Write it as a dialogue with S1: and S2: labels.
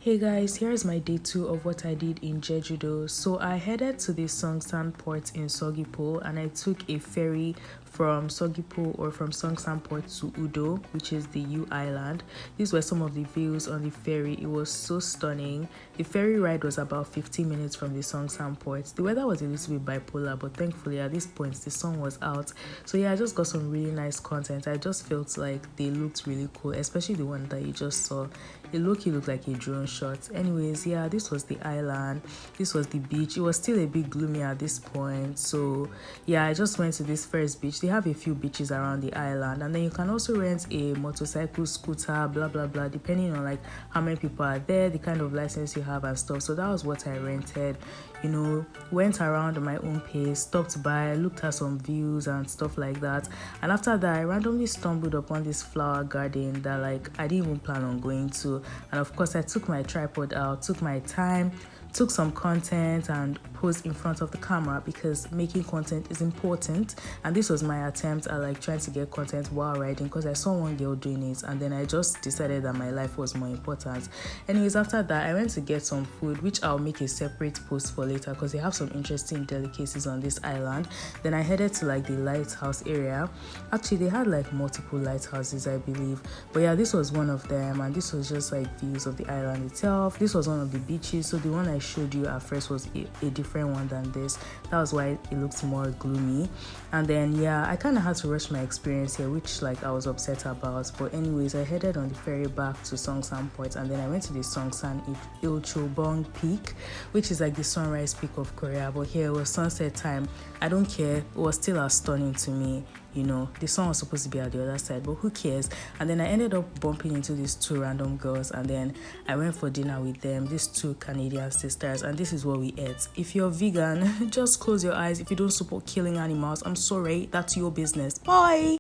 S1: Hey guys, here's my day 2 of what I did in Jeju-do. So I headed to the Songsan port in Seogwipo and I took a ferry from Seogwipo or from Songsan port to Udo, which is the U Island. These were some of the views on the ferry. It was so stunning. The ferry ride was about 15 minutes from the Songsan port. The weather was a little bit bipolar, but thankfully at this point the sun was out. So yeah, I just got some really nice content. I just felt like they looked really cool, especially the one that you just saw. It looked like a drone shot. Anyways, yeah, this was the island, this was the beach. It was still a bit gloomy at this point, so yeah, I just went to this first beach. They have a few beaches around the island, and then you can also rent a motorcycle, scooter, blah blah blah, depending on like how many people are there, the kind of license you have and stuff. So that was what I rented, went around at my own pace, stopped by, looked at some views and stuff like that. And after that, I randomly stumbled upon this flower garden that like I didn't even plan on going to. And of course I took my tripod out, took my time, took some content and posed in front of the camera because making content is important. And this was my attempt at like trying to get content while riding because I saw one girl doing it and then I just decided that my life was more important. Anyways, after that I went to get some food, which I'll make a separate post for later because they have some interesting delicacies on this island. Then I headed to like the lighthouse area. Actually they had like multiple lighthouses, I believe, but yeah, this was one of them, and this was just like views of the island itself. This was one of the beaches, so the one I showed you at first was a different one than this. That was why it looks more gloomy. And then yeah, I kind of had to rush my experience here, which like I was upset about. But anyways, I headed on the ferry back to Songsan port, and then I went to the Songsan Ilchulbong peak, which is like the sunrise peak of Korea, but here it was sunset time. I don't care, it was still as stunning to me. The sun was supposed to be at the other side, but who cares? And then I ended up bumping into these two random girls, and then I went for dinner with them, these two Canadian sisters, and this is what we ate. If you're vegan, just close your eyes. If you don't support killing animals, I'm sorry, that's your business. Bye.